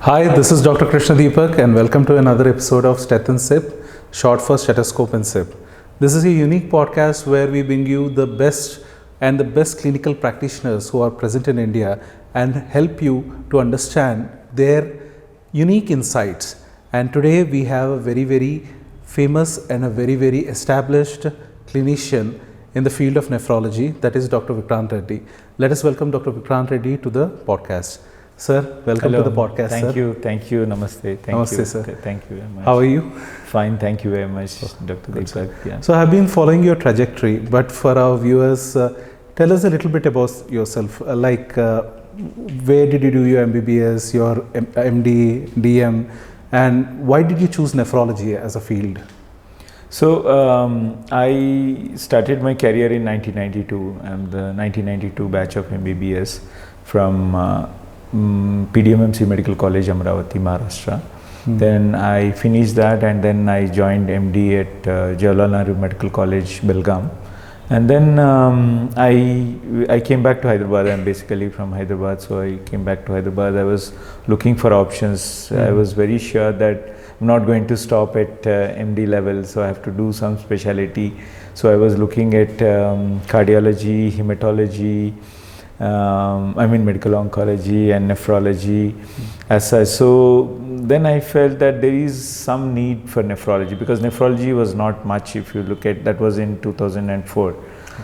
Hi, this is Dr. Krishna Deepak and welcome to another episode of Steth and Sip, short for Stethoscope and Sip. This is a unique podcast where we bring you the best clinical practitioners who are present in India and help you to understand their unique insights. And today we have a very famous and a very established clinician in the field of nephrology, that is Dr. Vikranth Reddy. Let us welcome Dr. Vikranth Reddy to the podcast. Sir, welcome to the podcast. Thank you. Namaste. Namaste, sir. Thank you very much. How are you? Fine. Thank you very much, Dr. Deepak. Yeah. So, I've been following your trajectory, but for our viewers, tell us a little bit about yourself. Where did you do your MBBS, your MD, DM, and why did you choose nephrology as a field? So, I started my career in 1992. I'm the 1992 batch of MBBS from PDMMC Medical College, Amravati, Maharashtra. Then I finished that and then I joined MD at Jawaharlal Nehru Medical College, Belgaum. And then I came back to Hyderabad. I'm basically from Hyderabad, so I came back to Hyderabad. I was looking for options. I was very sure that I'm not going to stop at MD level, so I have to do some specialty. So I was looking at cardiology, hematology, medical oncology and nephrology as such. So then I felt that there is some need for nephrology because nephrology was not much. If you look at that, was in 2004.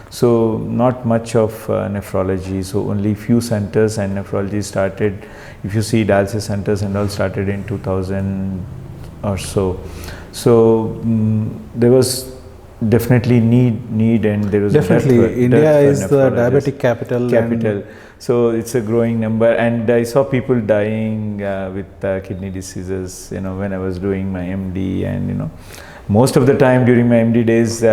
So not much of nephrology. So only few centers, and nephrology started. If you see dialysis centers and all started in 2000 or so. So there was definitely need and there was definitely India is the diabetic capital. So it's a growing number, and I saw people dying with kidney diseases, when I was doing my MD, and most of the time during my MD days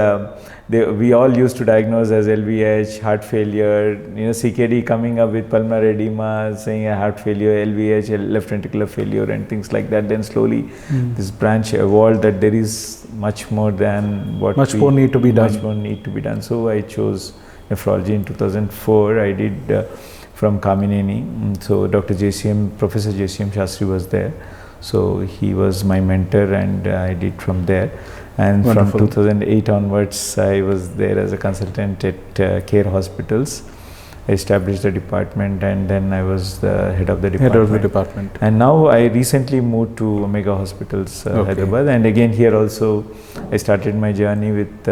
we all used to diagnose as LVH, heart failure, CKD coming up with pulmonary edema, saying a heart failure, LVH, left ventricular failure and things like that. Then slowly this branch evolved that there is much more than what much more need to be done. So I chose nephrology in 2004. I did from Kamineni. So Professor JCM Shastri was there. So he was my mentor and I did from there. And Wonderful. From 2008 onwards, I was there as a consultant at Care Hospitals. I established the department and then I was the head of the department. And now I recently moved to Omega Hospitals, Hyderabad. And again here also, I started my journey with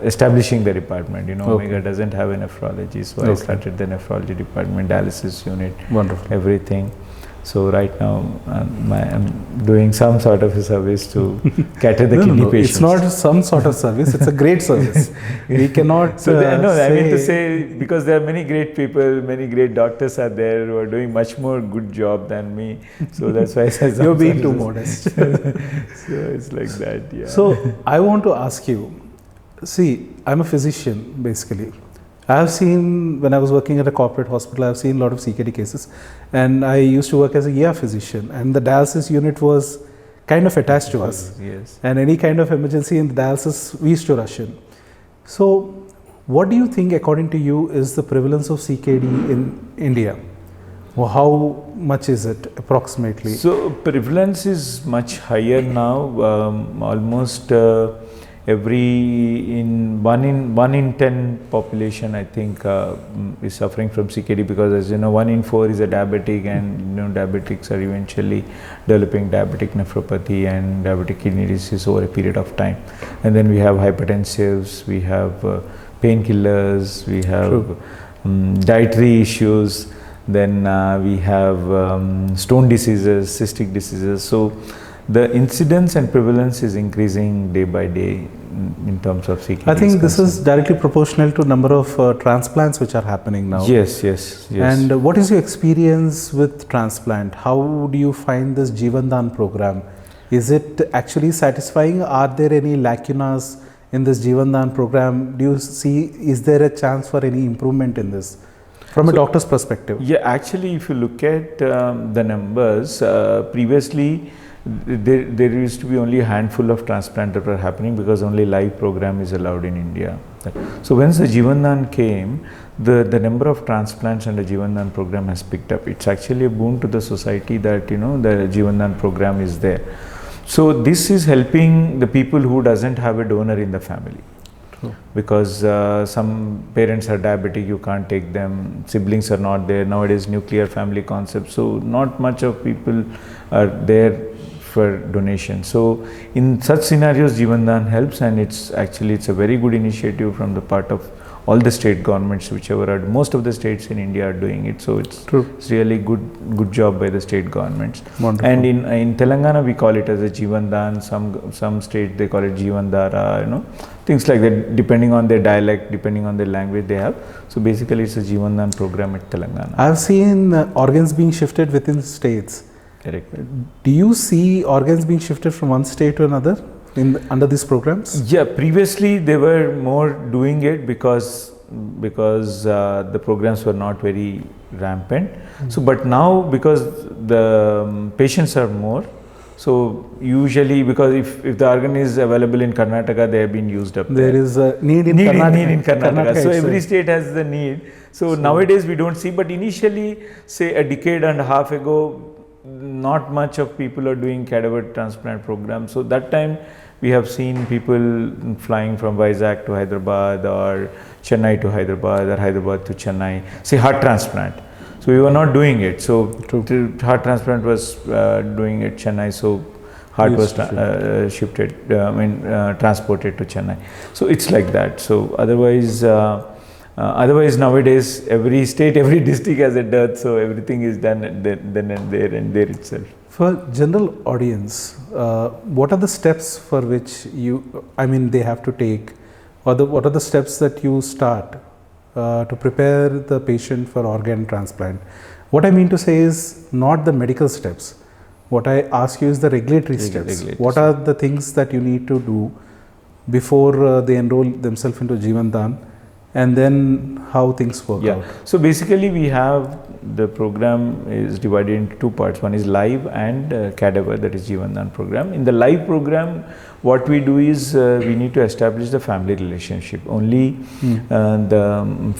establishing the department. Omega doesn't have a nephrology, so I started the nephrology department, dialysis unit, Wonderful. Everything. So right now I'm doing some sort of a service to cater the kidney patients. It's not some sort of service, it's a great service. We cannot I mean to say, because there are many great people, many great doctors are there who are doing much more good job than me. So that's why I said you're being too modest. So it's like that, yeah. So I want to ask you, see, I'm a physician basically. I have seen, when I was working at a corporate hospital, I have seen a lot of CKD cases, and I used to work as a ER physician, and the dialysis unit was kind of attached to us. Yes. And any kind of emergency in the dialysis, we used to rush in. So, what do you think, according to you, is the prevalence of CKD in India? Or how much is it approximately? So, prevalence is much higher now, almost one in 10 population, I think, is suffering from CKD, because as you know, 1 in 4 is a diabetic, and diabetics are eventually developing diabetic nephropathy and diabetic kidney disease over a period of time. And then we have hypertensives, we have painkillers, we have dietary issues, then we have stone diseases, cystic diseases. So the incidence and prevalence is increasing day by day in terms of CKD. I think this is directly proportional to number of transplants which are happening now. Yes. And what is your experience with transplant? How do you find this Jeevan Dan program? Is it actually satisfying? Are there any lacunas in this Jeevan Dan program? Do you see, is there a chance for any improvement in this from a doctor's perspective? Yeah, actually, if you look at the numbers, previously there used to be only a handful of transplants that were happening because only live program is allowed in India. So once the Jeevan Dan came, the number of transplants under Jeevan Dan program has picked up. It's actually a boon to the society that the Jeevan Dan program is there. So this is helping the people who doesn't have a donor in the family. True. Because some parents are diabetic, you can't take them, siblings are not there, nowadays nuclear family concept, so not much of people are there for donation. So in such scenarios Jeevan Dan helps, and it's a very good initiative from the part of all the state governments, whichever are, most of the states in India are doing it. So it's really good job by the state governments. Wonderful. And in Telangana we call it as a Jeevan Dan, some states they call it Jeevan Dara, things like that, depending on their dialect, depending on their language they have. So basically it's a Jeevan Dan program at Telangana. I've seen organs being shifted within states. Correct. Do you see organs being shifted from one state to another under these programs? Yeah, previously they were more doing it because the programs were not very rampant. So but now because the patients are more, so usually because if the organ is available in Karnataka, they have been used up there is a need in Karnataka. So every state has the need. So nowadays we don't see, but initially say a decade and a half ago, not much of people are doing cadaver transplant program. So that time we have seen people flying from Vizag to Hyderabad, or Chennai to Hyderabad, or Hyderabad to Chennai, say heart transplant. So we were not doing it. So heart transplant was doing it Chennai. So heart was shifted, transported to Chennai. So it's like that. So otherwise nowadays every state, every district has a death. So everything is done then and there itself. For general audience, what are the steps for which they have to take, or what are the steps that you start to prepare the patient for organ transplant? What I mean to say is not the medical steps. What I ask you is the regulatory steps. What are the things that you need to do before they enroll themselves into Jeevan Dan, and then how things work out? So basically we have, the program is divided into two parts. One is live and cadaver, that is Jeevan Dan program. In the live program, what we do is we need to establish the family relationship. Only the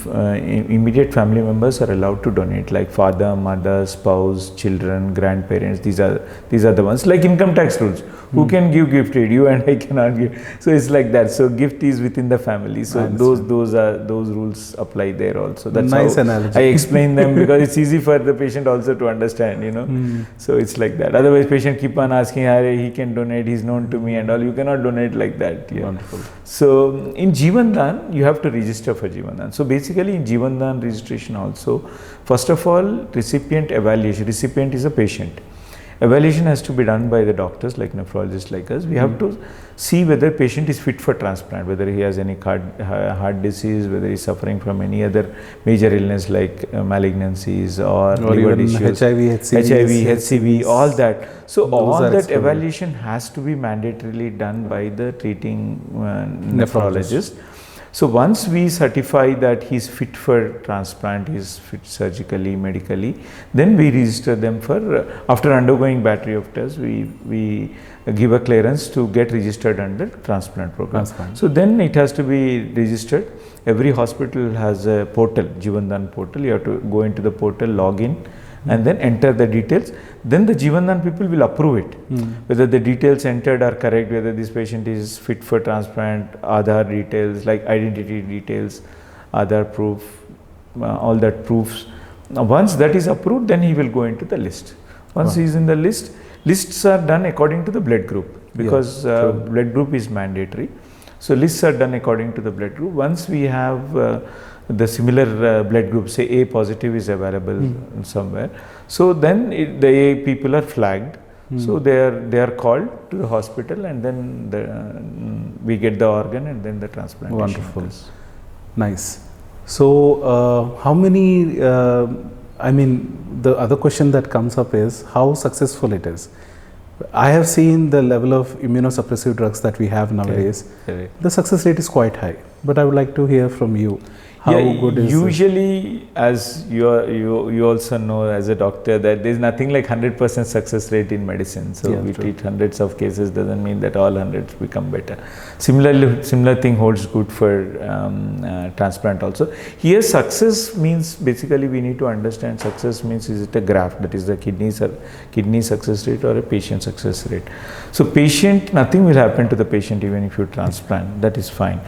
immediate family members are allowed to donate, like father, mother, spouse, children, grandparents. These are the ones, like income tax rules. Who can give gift aid? You and I cannot give. So it's like that. So gift is within the family. So those rules apply there also. That's nice how analogy. I explain them, because it's easy for the patient also to understand, So it's like that. Otherwise patient keep on asking, he can donate, he's known to me and all. You cannot donate like that. Wonderful. So in Jeevan Dan, you have to register for Jeevan Dan. So basically in Jeevan Dan registration also, first of all, recipient evaluation. Recipient is a patient. Evaluation has to be done by the doctors, like nephrologists like us. We have to see whether patient is fit for transplant, whether he has any heart disease, whether he is suffering from any other major illness like malignancies or liver issues, HIV, HCV, all that. So all that evaluation has to be mandatorily done by the treating nephrologist. So once we certify that he is fit for transplant, he is fit surgically, medically, then we register them for, after undergoing battery of tests, we give a clearance to get registered under transplant program. So then it has to be registered. Every hospital has a portal, Jeevan Dan portal. You have to go into the portal, log in, and then enter the details. Then the Jeevan Dan people will approve it, whether the details entered are correct, whether this patient is fit for transplant, Aadhaar details like identity details, Aadhaar proof, all that proofs. Now once that is approved, then he will go into the list. Once he is in the list, lists are done according to the blood group, because blood group is mandatory. So lists are done according to the blood group. Once we have the similar blood group, say A positive is available somewhere, so then the A people are flagged. So they are called to the hospital, and then we get the organ, and then the transplantation. Wonderful. Nice. So how many, the other question that comes up is how successful it is. I have seen the level of immunosuppressive drugs that we have nowadays. The success rate is quite high, but I would like to hear from you. How good is usually, as you also know as a doctor, that there is nothing like 100% success rate in medicine. So we treat hundreds of cases, doesn't mean that all hundreds become better. Similar thing holds good for transplant also. Here success means, basically we need to understand success means, is it a graft, that is the kidney success rate, or a patient success rate. So nothing will happen to the patient even if you transplant, that is fine.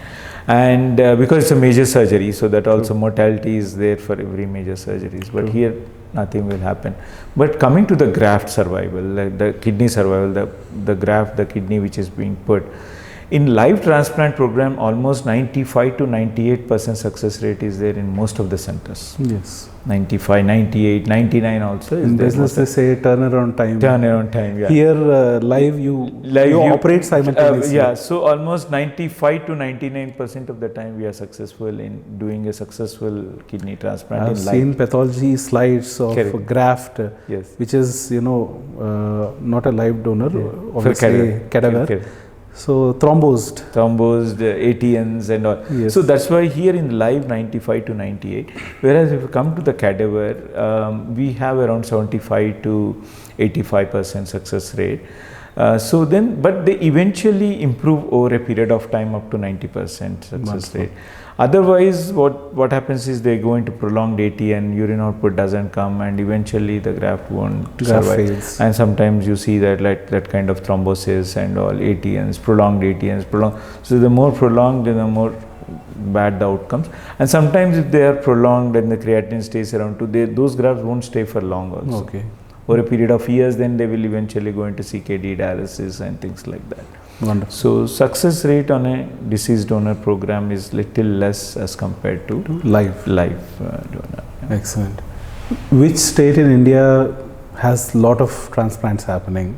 And because it's a major surgery, so that also mortality is there for every major surgeries, but here nothing will happen. But coming to the graft survival, like the kidney survival, the graft, the kidney which is being put, in live transplant program, almost 95 to 98% success rate is there in most of the centers. Yes. 95, 98, 99 also is in there. Business they say turnaround time. Turnaround time, yeah. Here live you operate simultaneously. Yeah, so almost 95 to 99% of the time we are successful in doing a successful kidney transplant. I've seen pathology slides of graft, yes, which is not a live donor, obviously cadaver. So thrombosed ATNs and all. Yes. So that's why here in live 95 to 98, whereas if you come to the cadaver, we have around 75 to 85% success rate. So then, but they eventually improve over a period of time up to 90% success rate. Otherwise, what happens is they go into prolonged ATN, urine output doesn't come, and eventually the graft won't survive. Fails. And sometimes you see that that kind of thrombosis and all, ATNs, prolonged. So the more prolonged, the more bad the outcomes. And sometimes if they are prolonged and the creatinine stays around 2, those grafts won't stay for long also. Okay. Over a period of years, then they will eventually go into CKD dialysis and things like that. Wonderful. So success rate on a deceased donor program is little less as compared to live donor. Yeah. Excellent. Which state in India has lot of transplants happening?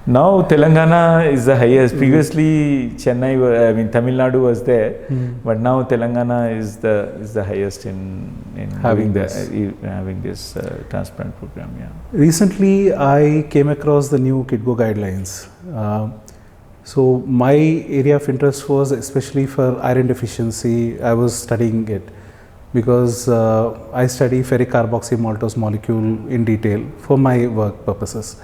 Now Telangana is the highest. Previously Tamil Nadu was there, but now Telangana is the highest in having this transplant program. Yeah. Recently, I came across the new KIDGO guidelines. So my area of interest was especially for iron deficiency. I was studying it because I study ferric carboxymaltose molecule in detail for my work purposes.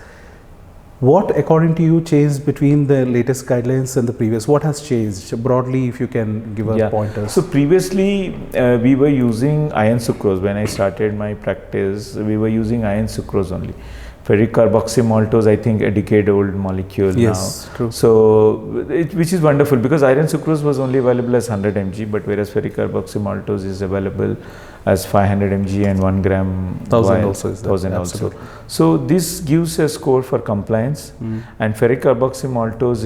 What, according to you, changed between the latest guidelines and the previous? What has changed? Broadly, if you can give a pointers. So previously, we were using iron sucrose. When I started my practice, we were using iron sucrose only. Ferric carboxymaltose, I think a decade-old molecule now. True. So, which is wonderful because iron sucrose was only available as 100 mg, but whereas ferric carboxymaltose is available as 500 mg and 1 gram. 1000 also is 1000 also. So this gives a score for compliance, and ferric carboxymaltose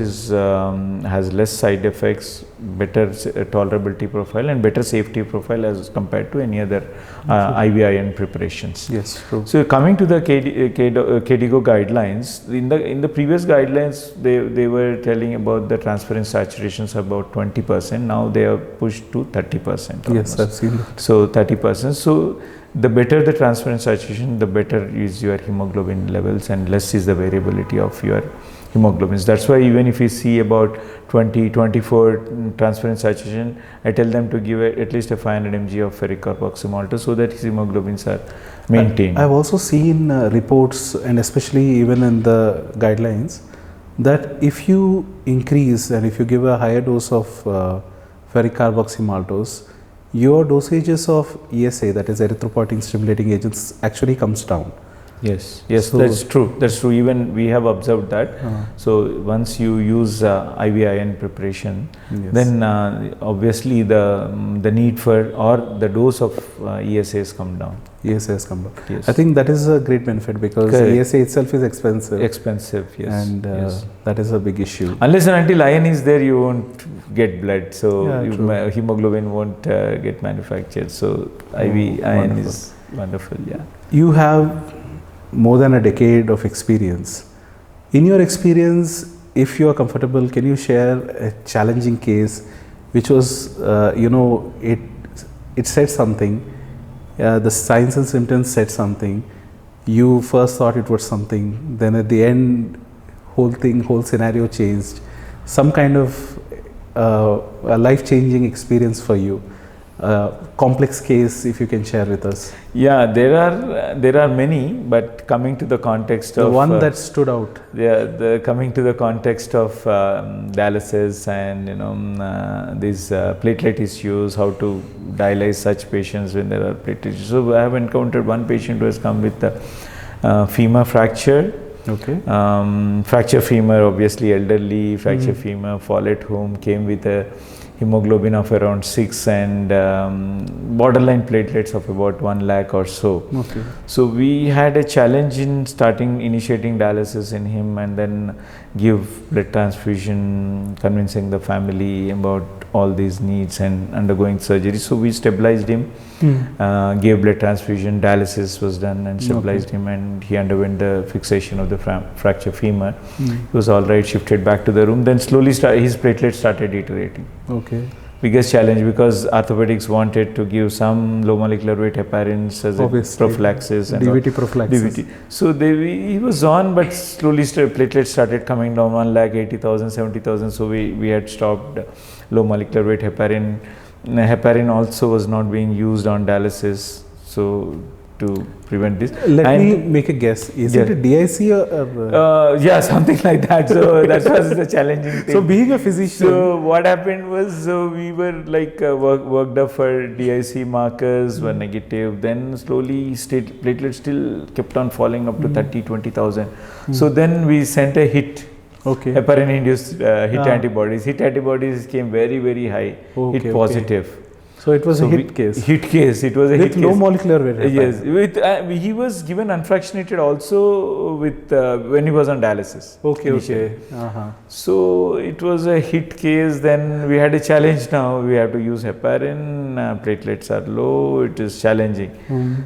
has less side effects, better tolerability profile, and better safety profile as compared to any other IV iron preparations. Yes, true. So coming to the KDIGO guidelines, in the previous guidelines, they were telling about the transferrin saturations about 20%. Now they are pushed to 30%. Yes, I've seen that. So 30%. So the better the transferrin saturation, the better is your hemoglobin levels, and less is the variability of your hemoglobins. That's why even if you see about 20, 24 transferrin saturation, I tell them to give at least a 500 mg of ferric carboxymaltose so that his hemoglobins are maintained. I've also seen reports, and especially even in the guidelines, that if you increase and if you give a higher dose of ferric carboxymaltose, your dosages of ESA, that is erythropoietin stimulating agents, actually comes down. Yes, so that's true. Even we have observed that. So once you use IV iron preparation, then obviously the need for or the dose of ESAs come down. ESAs come down. Yes. I think that is a great benefit because ESA itself is expensive. Yes. And that is a big issue. Unless and until iron is there, you won't get blood. So hemoglobin won't get manufactured. So IV iron is wonderful. Yeah. You have more than a decade of experience. In your experience, if you are comfortable, can you share a challenging case which was, it said something, the signs and symptoms said something, you first thought it was something, then at the end, whole scenario changed, some kind of a life-changing experience for you. complex case, if you can share with us. Yeah, there are many, but coming to the context The of one that stood out. Yeah, coming to the context of dialysis and these platelet issues, how to dialyze such patients when there are platelet issues. So I have encountered one patient who has come with a femur fracture. Okay. Fracture femur, obviously elderly, fracture femur, fall at home, came with a hemoglobin of around 6 and borderline platelets of about 1 lakh or so. Okay. So we had a challenge in initiating dialysis in him and then give blood transfusion, convincing the family about all these needs and undergoing surgery. So we stabilized him, gave blood transfusion, dialysis was done and stabilized him, and he underwent the fixation of the fracture femur. He was all right, shifted back to the room. Then slowly his platelets started deteriorating. Okay. Biggest challenge, because orthopedics wanted to give some low molecular weight heparins as a prophylaxis and DVT prophylaxis. DVT. So he was on, but slowly platelets started coming down, 1,80,000, 70,000. So we had stopped low molecular weight heparin. Heparin also was not being used on dialysis. So to prevent this. Let me make a guess. Is it a DIC or? Yeah, something like that. So that was the challenging thing. So being a physician. So what happened was we were like worked up for DIC markers were negative. Then slowly platelets still kept on falling up to 30, 20,000. So then we sent a HIT. Okay. Heparin induced HIT antibodies. HIT antibodies came very, very high. HIT positive. So it was a hit case. Hit case. It was a hit case. With low molecular weight. Yes. He was given unfractionated also with when he was on dialysis. Okay. Initially. Okay. So it was a hit case. Then we had a challenge. Now we have to use heparin. Platelets are low. It is challenging.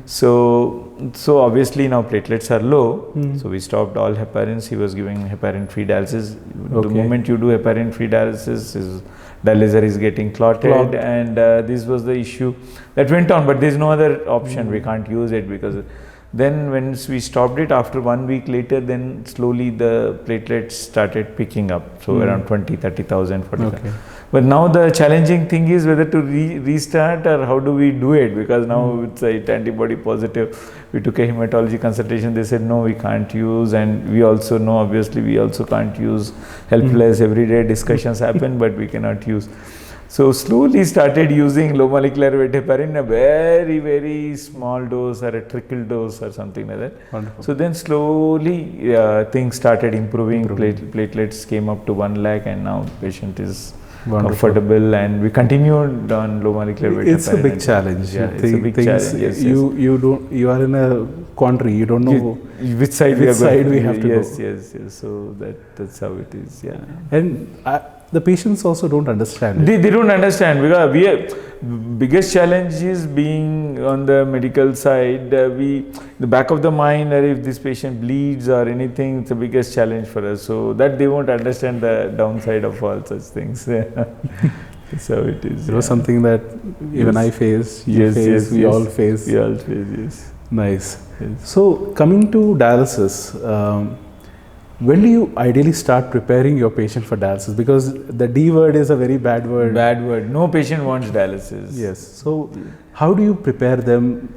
So obviously now platelets are low. So we stopped all heparins. He was giving heparin-free dialysis. The moment you do heparin-free dialysis, dialyzer is getting clotted, and this was the issue that went on. But there is no other option. We can't use it, because then when we stopped it, after 1 week later, then slowly the platelets started picking up. So around 20, 30,000, 40,000. But now the challenging thing is whether to restart or how do we do it, because now it's a antibody positive. We took a hematology consultation. They said no, we can't use, and we also know obviously we also can't use. Helpless, everyday discussions happen, but we cannot use. So slowly started using low molecular weight heparin, a very, very small dose or a trickle dose or something like that. Wonderful. So then slowly things started improving. Platelets came up to 1 lakh, and now the patient is comfortable, and we continued on low molecular weight. It's a big challenge. Yeah, it's a big challenge. Yes, you are in a quandary. You don't know which side we have to go. Yes. So that's how it is. Yeah. And the patients also don't understand. They don't understand, because biggest challenge is being on the medical side. The back of the mind, that if this patient bleeds or anything, it's the biggest challenge for us. So that they won't understand the downside of all such things. That's how it is. It was something that even I faced. We all face. We all face. Yes. Nice. Yes. So coming to dialysis. When do you ideally start preparing your patient for dialysis? Because the D word is a very bad word. Bad word. No patient wants dialysis. Yes. So how do you prepare them?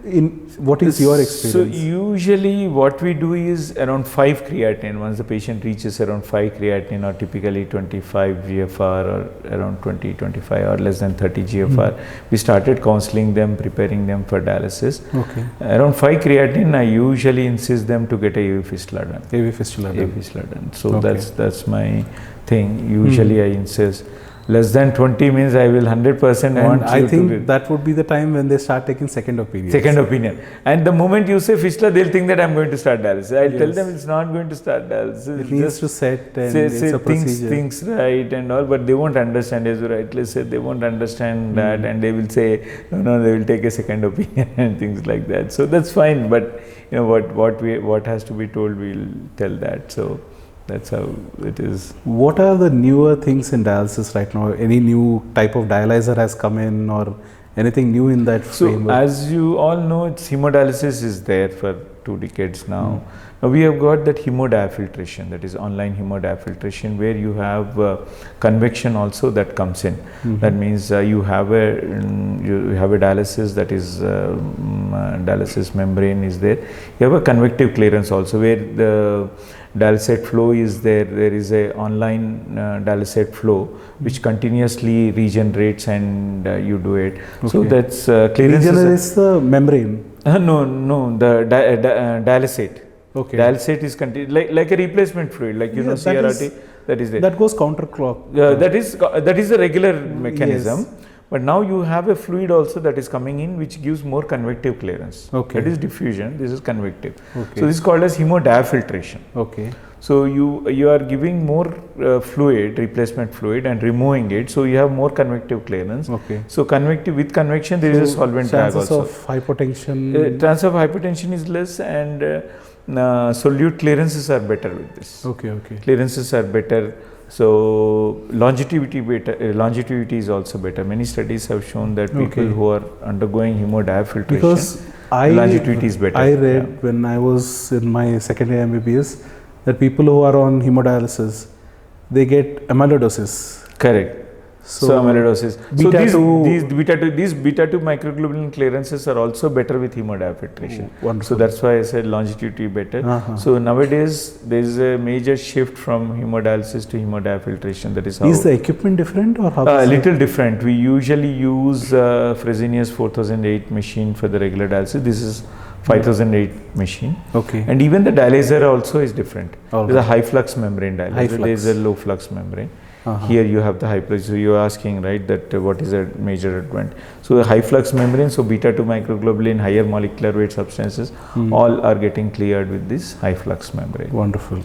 What is your experience? So usually what we do is around 5 creatinine. Once the patient reaches around 5 creatinine, or typically 25 GFR, or around 20, 25 or less than 30 GFR, we started counseling them, preparing them for dialysis. Okay. Around 5 creatinine, I usually insist them to get a AV fistula done. AV fistula done. So that's my thing. Usually I insist. Less than 20 means I will 100% want you to. I think that would be the time when they start taking second opinion. And the moment you say fistula, they'll think that I'm going to start dialysis. I'll tell them it's not going to start dialysis. It needs to set and it's a procedure. Things right and all, but they won't understand, as you rightly said. They won't understand that, and they will say no. They will take a second opinion and things like that. So that's fine. But what has to be told, we'll tell that. So that's how it is. What are the newer things in dialysis right now? Any new type of dialyzer has come in, or Anything new in that So framework? as you all know, it's hemodialysis is there for 2 decades now. Now we have got that hemodiafiltration, that is online hemodiafiltration, where you have convection also that comes in. That means you have a dialysis, that is dialysis membrane is there. You have a convective clearance also, where the dialysate flow is there. There is a online dialysate flow which continuously regenerates, and you do it. So that's clearance. Regenerates the membrane. No, the dialysate. Okay. Dialysate is like a replacement fluid, like you know CRRT. That is there. That goes counterclock. That is a regular mechanism. Yes. But now you have a fluid also that is coming in, which gives more convective clearance. Okay. That is diffusion. This is convective. Okay. So this is called as hemodiafiltration. Okay. So you are giving more fluid, replacement fluid, and removing it. So you have more convective clearance. Okay. So with convection, there is a solvent drag also. Chances of hypotension. Chance of hypertension is less, and solute clearances are better with this. Okay. Clearances are better. So longevity is also better. Many studies have shown that people who are undergoing hemodiafiltration, longevity is better. I read when I was in my second year MBBS that people who are on hemodialysis, they get amyloidosis. Correct. So amyloidosis. These beta 2 microglobulin clearances are also better with hemodiafiltration. So that's why I said longevity better. So nowadays there is a major shift from hemodialysis to hemodiafiltration. That is how. Is the equipment different or how? A little different. We usually use Fresenius 4008 machine for the regular dialysis. This is 5008 machine. Okay. And even the dialyzer also is different. There's a high flux membrane dialyzer. There is a low flux membrane. Here you have the high flux. So you are asking, right, that what is a major advantage? So the high flux membrane, so beta 2 microglobulin, higher molecular weight substances, all are getting cleared with this high flux membrane. Wonderful.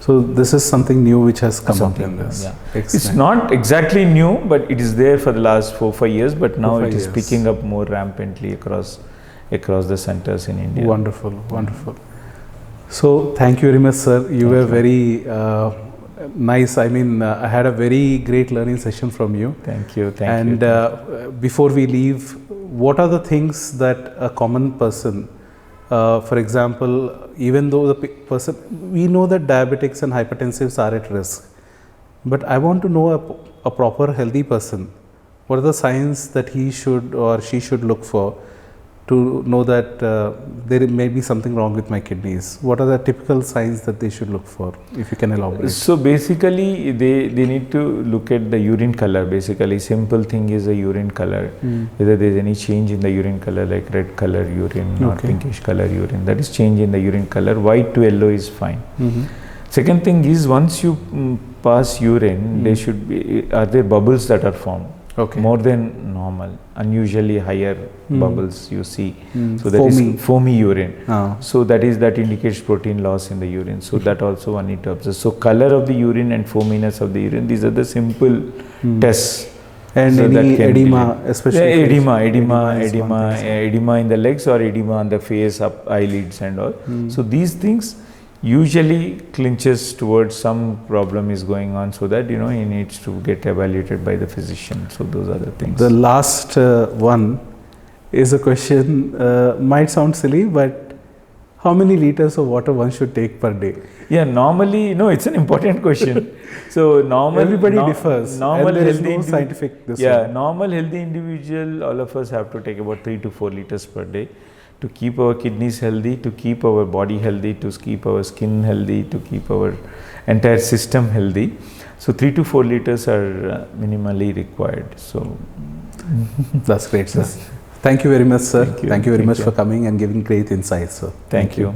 So this is something new which has come up in this. Yeah. It's not exactly new, but it is there for the last 4-5 years. But now it is picking up more rampantly across the centers in India. Wonderful. So thank you very much, sir. You were very nice. I mean, I had a very great learning session from you. Thank you. And before we leave, what are the things that a common person, for example, even though the person, we know that diabetics and hypertensives are at risk, but I want to know a proper healthy person, what are the signs that he should or she should look for to know that there may be something wrong with my kidneys? What are the typical signs that they should look for, if you can elaborate? So basically they need to look at the urine color. Basically simple thing is the urine color. Whether there is any change in the urine color, like red color urine or pinkish color urine, that is change in the urine color. White to yellow is fine. Second thing is, once you pass urine, there should be, are there bubbles that are formed? More than normal, unusually higher bubbles you see. So that is foamy urine. So that indicates protein loss in the urine. So that also one need to observe. So color of the urine and foaminess of the urine, these are the simple tests. And so any edema, especially edema in the legs or edema on the face, up eyelids and all. So these things usually clinches towards some problem is going on, so that he needs to get evaluated by the physician. So those are the things. The last one is a question, might sound silly, but how many liters of water one should take per day? Yeah, normally, it's an important question. So everybody differs. Normal and there is healthy no scientific normal healthy individual, all of us have to take about 3 to 4 liters per day to keep our kidneys healthy, to keep our body healthy, to keep our skin healthy, to keep our entire system healthy. So 3 to 4 liters are minimally required. So that's great, sir. Thank you very much, sir. Thank you very much for coming and giving great insights, sir. Thank you.